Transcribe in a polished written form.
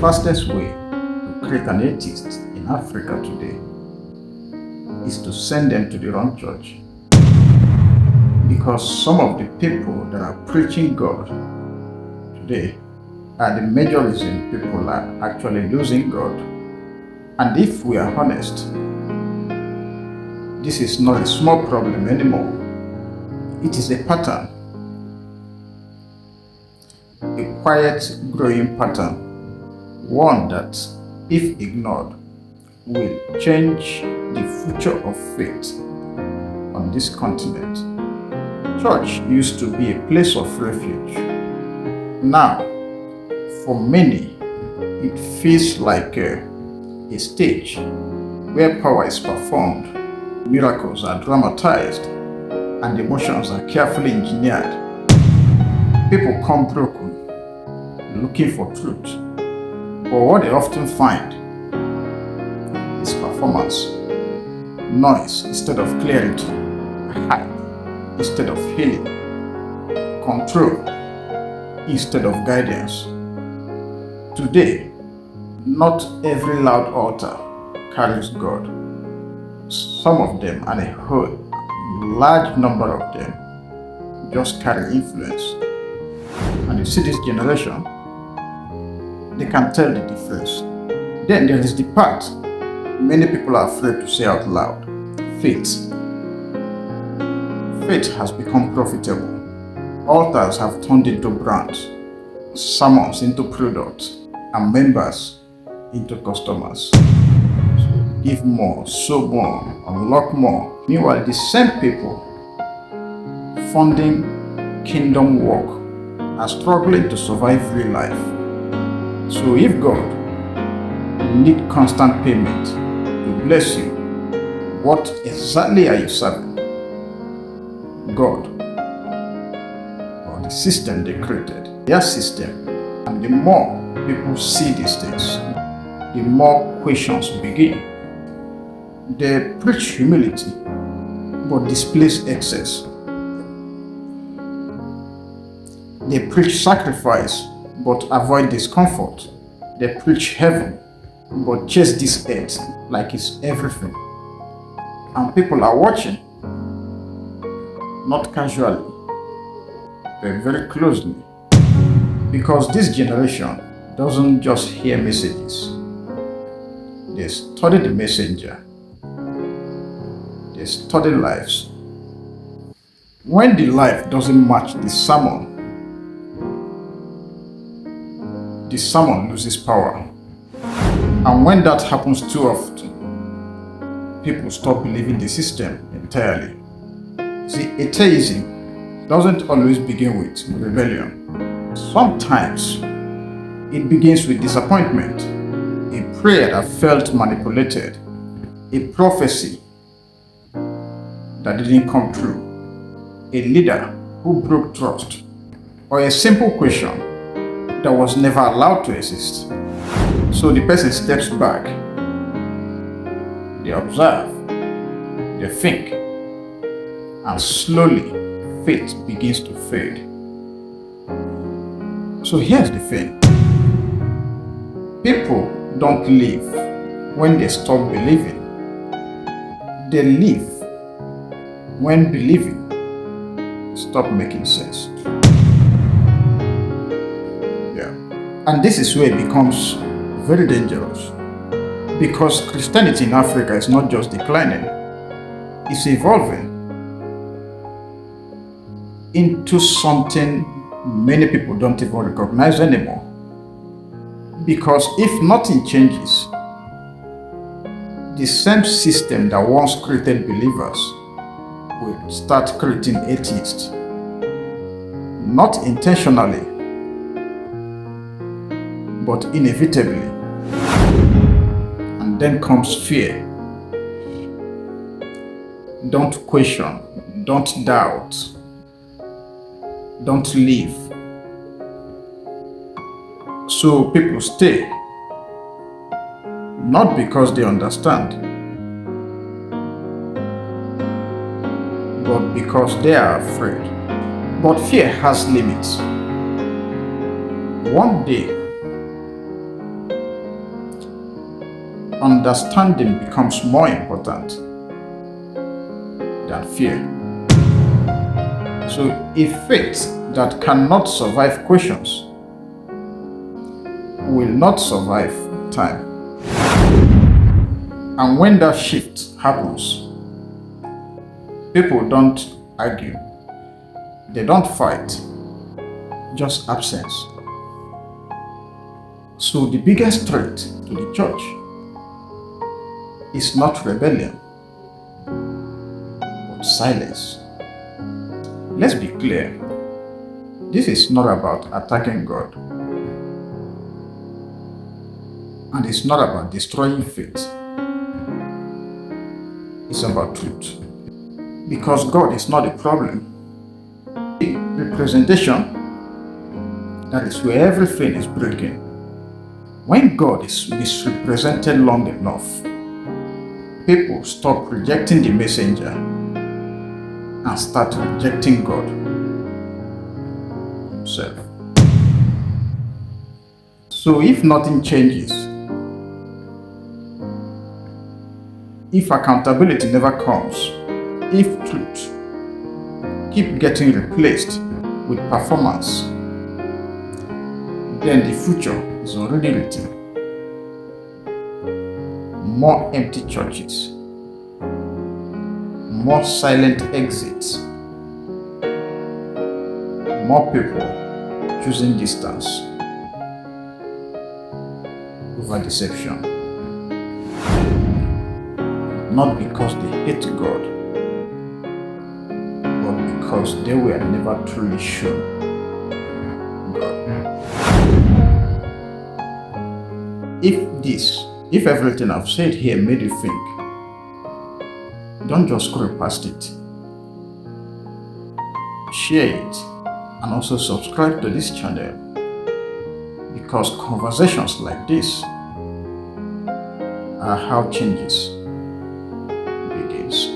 fastest way to create an atheist in Africa today is to send them to the wrong church. Because some of the people that are preaching God today are the major reason people are actually losing God. And if we are honest, this is not a small problem anymore. It is a pattern, a quiet growing pattern, one that, if ignored, will change the future of faith on this continent. Church used to be a place of refuge. Now, for many, it feels like a stage where power is performed, miracles are dramatized, and emotions are carefully engineered. People come broken, looking for truth, but what they often find is performance, noise instead of clarity, hype instead of healing, control instead of guidance. Today, not every loud altar carries God. Some of them, and a whole large number of them, just carry influence. And you see this generation, they can tell the difference. Then there is the part many people are afraid to say out loud: faith. Faith has become profitable. Altars have turned into brands, sermons into products, and members into customers. So give more, sow more, unlock more. Meanwhile, the same people funding kingdom work are struggling to survive real life. So if God need constant payment to bless you, what exactly are you serving? God or the system they created? Their system. And the more people see these things, the more questions begin. They preach humility but displace excess. They preach sacrifice but avoid discomfort. They preach heaven but chase this earth like it's everything. And people are watching, not casually, but very closely. Because this generation doesn't just hear messages. They study the messenger. They study lives. When the life doesn't match the sermon loses power. And when that happens too often, people stop believing the system entirely. See, atheism doesn't always begin with rebellion. Sometimes it begins with disappointment, a prayer that felt manipulated, a prophecy that didn't come true, a leader who broke trust, or a simple question that was never allowed to exist. So the person steps back, they observe, they think, and slowly faith begins to fade. So here's the thing. People don't live when they stop believing. They live when believing stop making sense. Yeah. And this is where it becomes very dangerous. Because Christianity in Africa is not just declining, it's evolving into something many people don't even recognize anymore. Because if nothing changes, the same system that once created believers will start creating atheists. Not intentionally, but inevitably. And then comes fear. Don't question, don't doubt, don't leave. So people stay, not because they understand, but because they are afraid. But fear has limits. One day, understanding becomes more important than fear. So a faith that cannot survive questions will not survive time. And when that shift happens, people don't argue, they don't fight, just absence. So the biggest threat to the church is not rebellion, but silence. Let's be clear, this is not about attacking God, and it's not about destroying faith. It's about truth. Because God is not a problem. The representation, that is where everything is breaking. When God is misrepresented long enough, people stop rejecting the messenger and start rejecting God himself. So if nothing changes, if accountability never comes, if truth keep getting replaced with performance, then the future is already written. More empty churches, more silent exits, more people choosing distance over deception. Not because they hate God, but because they were never truly shown God. If everything I've said here made you think, don't just scroll past it. Share it and also subscribe to this channel, because conversations like this are how changes begins.